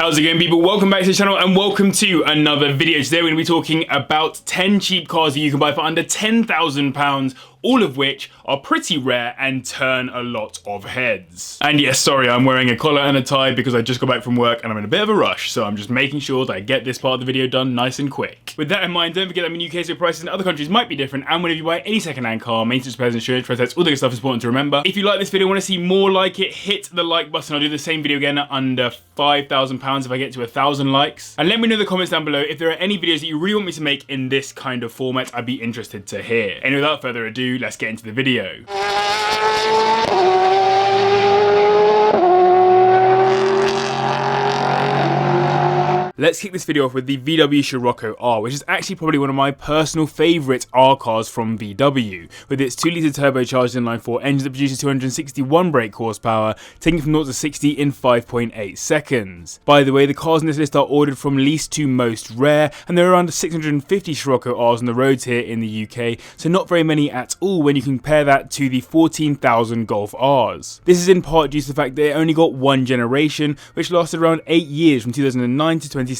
How's it going, people? Welcome back to the channel and welcome to another video. Today we're going to be talking about 10 cheap cars that you can buy for under £10,000, all of which are pretty rare and turn a lot of heads. And yes, sorry, I'm wearing a collar and a tie because I just got back from work and I'm in a bit of a rush, so I'm just making sure that I get this part of the video done nice and quick. With that in mind, don't forget that in the UK, so prices in other countries might be different, and whenever you buy any second-hand car, maintenance, repairs, insurance, trade tests, all that good stuff is important to remember. If you like this video and want to see more like it, hit the like button. I'll do the same video again at under £5,000 if I get to 1,000 likes. And let me know in the comments down below if there are any videos that you really want me to make in this kind of format. I'd be interested to hear. And without further ado, let's get into the video. Let's kick this video off with the VW Scirocco R, which is actually probably one of my personal favourite R cars from VW, with its 2-litre turbocharged inline-4 engine that produces 261 brake horsepower, taking it from 0 to 60 in 5.8 seconds. By the way, the cars in this list are ordered from least to most rare, and there are around 650 Scirocco Rs on the roads here in the UK, so not very many at all when you compare that to the 14,000 Golf Rs. This is in part due to the fact that it only got one generation, which lasted around 8 years from 2009 to 2017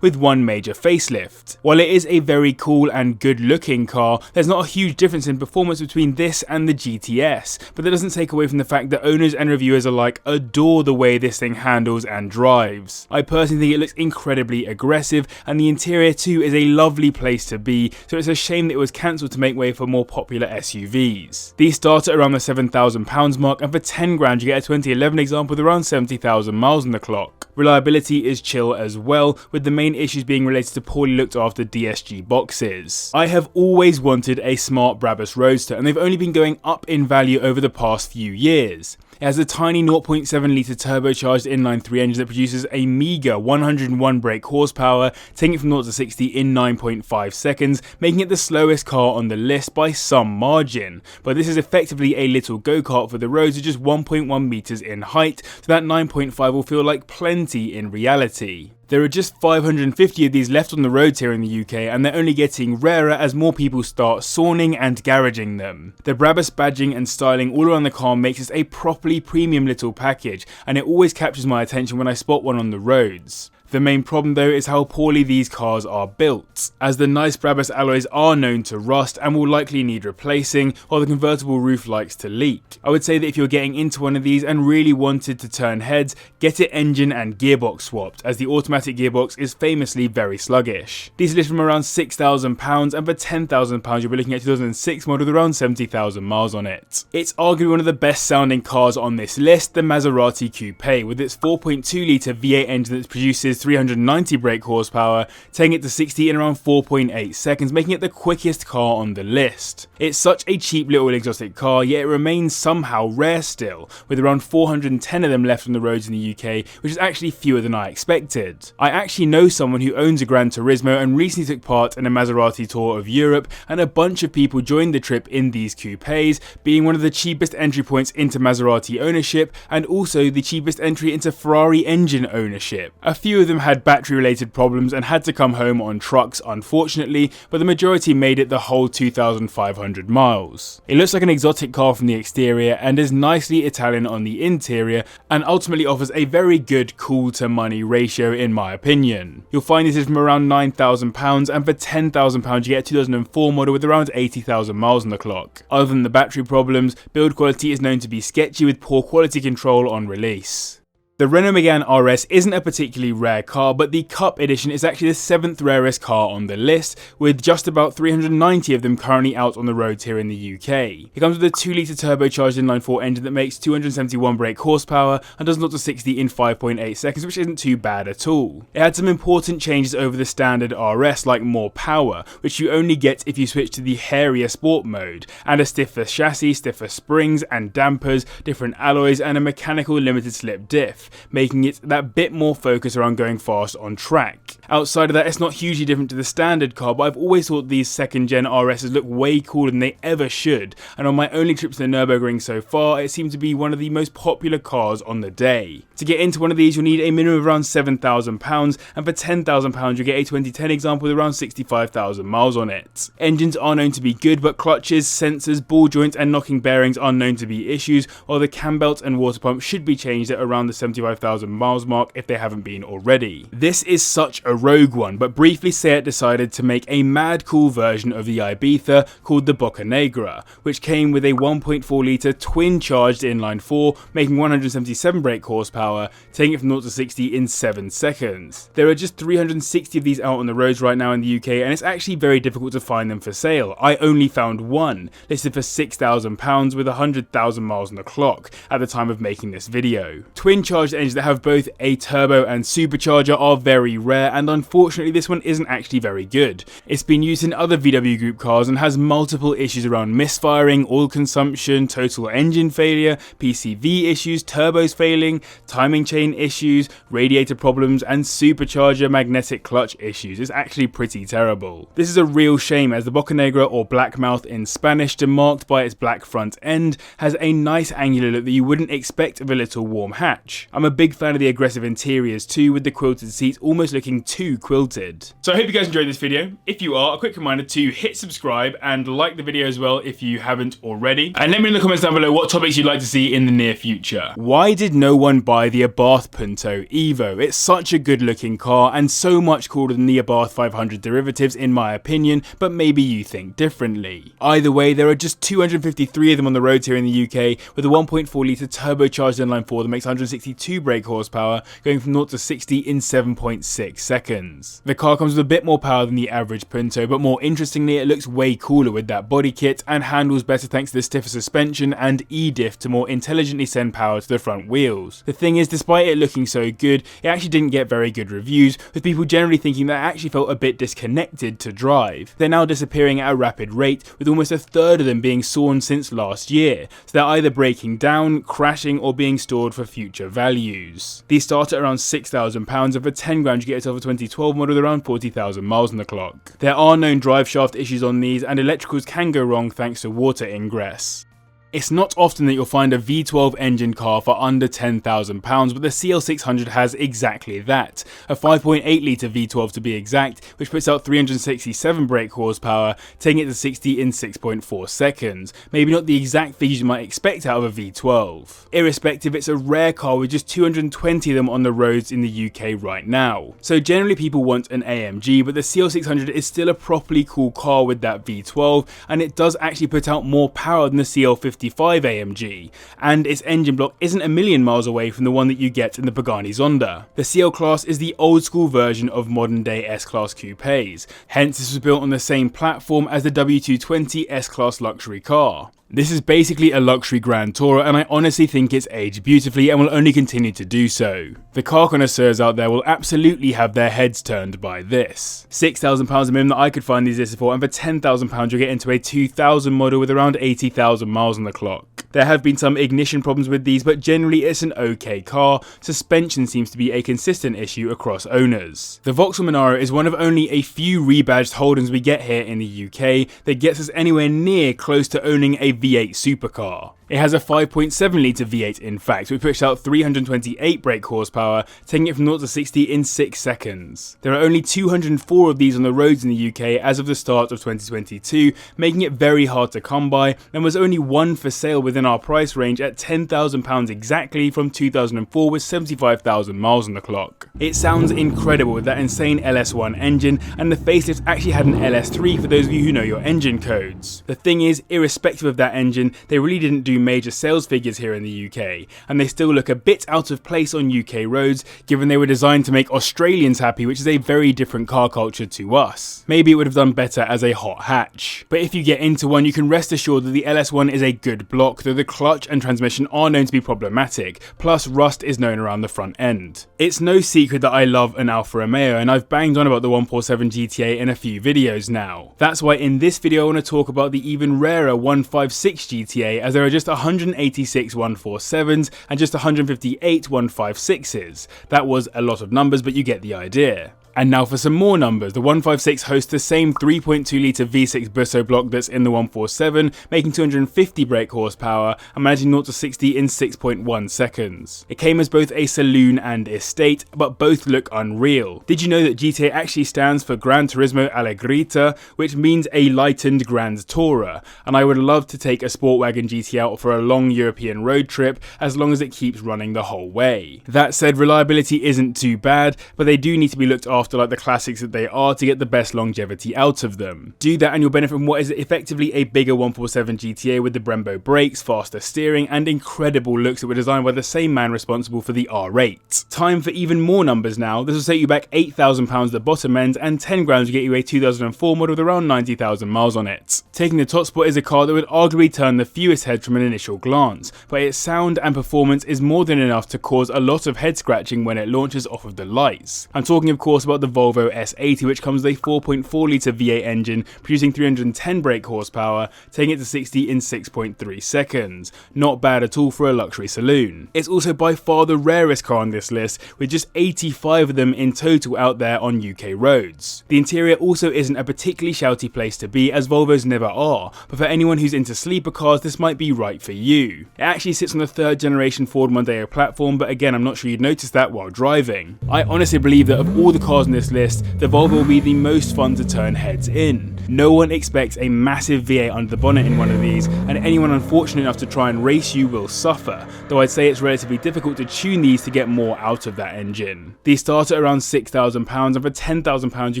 with one major facelift. While it is a very cool and good looking car, there's not a huge difference in performance between this and the GTS, but that doesn't take away from the fact that owners and reviewers alike adore the way this thing handles and drives. I personally think it looks incredibly aggressive, and the interior too is a lovely place to be, so it's a shame that it was cancelled to make way for more popular SUVs. These start at around the £7,000 mark, and for 10 grand you get a 2011 example with around 70,000 miles on the clock. Reliability is chill as well, with the main issues being related to poorly looked after DSG boxes. I have always wanted a smart Brabus Roadster, and they've only been going up in value over the past few years. It has a tiny 0.7 litre turbocharged inline-3 engine that produces a meagre 101 brake horsepower, taking it from 0 to 60 in 9.5 seconds, making it the slowest car on the list by some margin. But this is effectively a little go-kart for the roads with just 1.1 metres in height, so that 9.5 will feel like plenty in reality. There are just 550 of these left on the roads here in the UK, and they're only getting rarer as more people start sawing and garaging them. The Brabus badging and styling all around the car makes this a properly premium little package, and it always captures my attention when I spot one on the roads. The main problem though is how poorly these cars are built, as the nice Brabus alloys are known to rust and will likely need replacing, while the convertible roof likes to leak. I would say that if you're getting into one of these and really wanted to turn heads, get it engine and gearbox swapped, as the automatic gearbox is famously very sluggish. These list from around £6,000, and for £10,000 you'll be looking at 2006 model with around 70,000 miles on it. It's arguably one of the best sounding cars on this list, the Maserati Coupe, with its 4.2 litre V8 engine that produces 390 brake horsepower, taking it to 60 in around 4.8 seconds, making it the quickest car on the list. It's such a cheap little exotic car, yet it remains somehow rare still, with around 410 of them left on the roads in the UK, which is actually fewer than I expected. I actually know someone who owns a Gran Turismo and recently took part in a Maserati tour of Europe, and a bunch of people joined the trip in these coupes, being one of the cheapest entry points into Maserati ownership, and also the cheapest entry into Ferrari engine ownership. A few of them had battery related problems and had to come home on trucks, unfortunately, but the majority made it the whole 2,500 miles. It looks like an exotic car from the exterior and is nicely Italian on the interior, and ultimately offers a very good cool to money ratio in my opinion. You'll find this is from around £9,000, and for £10,000 you get a 2004 model with around 80,000 miles on the clock. Other than the battery problems, build quality is known to be sketchy with poor quality control on release. The Renault Megane RS isn't a particularly rare car, but the Cup edition is actually the 7th rarest car on the list, with just about 390 of them currently out on the roads here in the UK. It comes with a 2-litre turbocharged inline-4 engine that makes 271 brake horsepower and does 0 to 60 in 5.8 seconds, which isn't too bad at all. It had some important changes over the standard RS, like more power, which you only get if you switch to the hairier sport mode, and a stiffer chassis, stiffer springs and dampers, different alloys, and a mechanical limited slip diff, making it that bit more focused around going fast on track. Outside of that, it's not hugely different to the standard car, but I've always thought these second gen RSs look way cooler than they ever should, and on my only trips to the Nürburgring so far, it seemed to be one of the most popular cars on the day. To get into one of these, you'll need a minimum of around £7,000, and for £10,000 you'll get a 2010 example with around 65,000 miles on it. Engines are known to be good, but clutches, sensors, ball joints and knocking bearings are known to be issues, while the cam belt and water pump should be changed at around the 71 75,000 miles mark if they haven't been already. This is such a rogue one, but briefly Seat decided to make a mad cool version of the Ibiza called the Bocanegra, which came with a 1.4 litre twin charged inline-4, making 177 brake horsepower, taking it from 0 to 60 in 7 seconds. There are just 360 of these out on the roads right now in the UK, and it's actually very difficult to find them for sale. I only found one, listed for £6,000 with 100,000 miles on the clock at the time of making this video. Twin charged engines that have both a turbo and supercharger are very rare, and unfortunately this one isn't actually very good. It's been used in other VW Group cars and has multiple issues around misfiring, oil consumption, total engine failure, PCV issues, turbos failing, timing chain issues, radiator problems, and supercharger magnetic clutch issues. It's actually pretty terrible. This is a real shame, as the Bocanegra, or Blackmouth in Spanish, demarked by its black front end, has a nice angular look that you wouldn't expect of a little warm hatch. I'm a big fan of the aggressive interiors too, with the quilted seats almost looking too quilted. So I hope you guys enjoyed this video. If you are, a quick reminder to hit subscribe and like the video as well if you haven't already. And let me know in the comments down below what topics you'd like to see in the near future. Why did no one buy the Abarth Punto Evo? It's such a good looking car and so much cooler than the Abarth 500 derivatives in my opinion, but maybe you think differently. Either way, there are just 253 of them on the roads here in the UK, with a 1.4 litre turbocharged inline-4 that makes 162 brake horsepower, going from 0 to 60 in 7.6 seconds. The car comes with a bit more power than the average Punto, but more interestingly it looks way cooler with that body kit and handles better thanks to the stiffer suspension and e-diff to more intelligently send power to the front wheels. The thing is, despite it looking so good, it actually didn't get very good reviews, with people generally thinking that it actually felt a bit disconnected to drive. They're now disappearing at a rapid rate, with almost a third of them being sawn since last year, so they're either breaking down, crashing, or being stored for future values. These start at around £6,000, and for 10 grand you get yourself a 2012 model with around 40,000 miles on the clock. There are known drive shaft issues on these, and electricals can go wrong thanks to water ingress. It's not often that you'll find a V12 engine car for under £10,000, but the CL600 has exactly that. A 5.8 litre V12 to be exact, which puts out 367 brake horsepower, taking it to 60 in 6.4 seconds. Maybe not the exact figures you might expect out of a V12. Irrespective, it's a rare car with just 220 of them on the roads in the UK right now. So generally people want an AMG, but the CL600 is still a properly cool car with that V12, and it does actually put out more power than the CL55 AMG, and its engine block isn't a million miles away from the one that you get in the Pagani Zonda. The CL Class is the old school version of modern day S-Class coupes, hence this was built on the same platform as the W220 S-Class luxury car. This is basically a luxury Grand Tourer, and I honestly think it's aged beautifully and will only continue to do so. The car connoisseurs out there will absolutely have their heads turned by this. £6,000 a minimum that I could find these listed for, and for £10,000 you'll get into a 2000 model with around 80,000 miles on the clock. There have been some ignition problems with these, but generally it's an okay car. Suspension seems to be a consistent issue across owners. The Vauxhall Monaro is one of only a few rebadged Holdens we get here in the UK that gets us anywhere near close to owning a V8 supercar. It has a 5.7 litre V8 in fact, which pushed out 328 brake horsepower, taking it from 0 to 60 in 6 seconds. There are only 204 of these on the roads in the UK as of the start of 2022, making it very hard to come by, and was only one for sale within our price range at £10,000 exactly from 2004 with 75,000 miles on the clock. It sounds incredible with that insane LS1 engine, and the facelift actually had an LS3 for those of you who know your engine codes. The thing is, irrespective of that engine, they really didn't do major sales figures here in the UK, and they still look a bit out of place on UK roads given they were designed to make Australians happy, which is a very different car culture to us. Maybe it would have done better as a hot hatch. But if you get into one, you can rest assured that the LS1 is a good block, though the clutch and transmission are known to be problematic, plus rust is known around the front end. It's no secret that I love an Alfa Romeo, and I've banged on about the 147 GTA in a few videos now. That's why in this video I want to talk about the even rarer 156 GTA, as there are just 186 147s and just 158 156s. That was a lot of numbers, but you get the idea. And now for some more numbers. The 156 hosts the same 3.2 litre V6 Busso block that's in the 147, making 250 brake horsepower and managing 0 to 60 in 6.1 seconds. It came as both a saloon and estate, but both look unreal. Did you know that GTA actually stands for Gran Turismo Allegrita, which means a lightened Grand Tourer, and I would love to take a Sportwagen GT out for a long European road trip as long as it keeps running the whole way. That said, reliability isn't too bad, but they do need to be looked after like the classics that they are to get the best longevity out of them. Do that and you'll benefit from what is effectively a bigger 147 GTA with the Brembo brakes, faster steering and incredible looks that were designed by the same man responsible for the R8. Time for even more numbers now. This will set you back £8,000 at the bottom end and 10 grand to get you a 2004 model with around 90,000 miles on it. Taking the top spot is a car that would arguably turn the fewest heads from an initial glance, but its sound and performance is more than enough to cause a lot of head scratching when it launches off of the lights. I'm talking of course about the Volvo S80, which comes with a 4.4 litre V8 engine producing 310 brake horsepower, taking it to 60 in 6.3 seconds. Not bad at all for a luxury saloon. It's also by far the rarest car on this list, with just 85 of them in total out there on UK roads. The interior also isn't a particularly shouty place to be, as Volvos never are, but for anyone who's into sleeper cars this might be right for you. It actually sits on the 3rd generation Ford Mondeo platform, but again I'm not sure you'd notice that while driving. I honestly believe that of all the cars on this list, the Volvo will be the most fun to turn heads in. No one expects a massive V8 under the bonnet in one of these, and anyone unfortunate enough to try and race you will suffer, though I'd say it's relatively difficult to tune these to get more out of that engine. These start at around £6,000, and for £10,000 you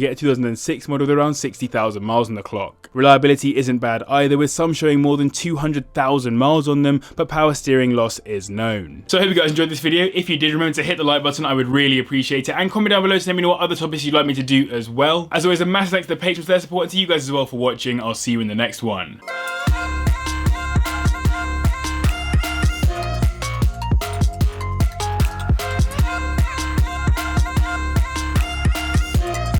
get a 2006 model with around 60,000 miles on the clock. Reliability isn't bad either, with some showing more than 200,000 miles on them, but power steering loss is known. So I hope you guys enjoyed this video. If you did, remember to hit the like button, I would really appreciate it, and comment down below to let me know what other topics you'd like me to do as well. As always, a massive thanks to the patrons for their support, and to you guys as well for watching. I'll see you in the next one.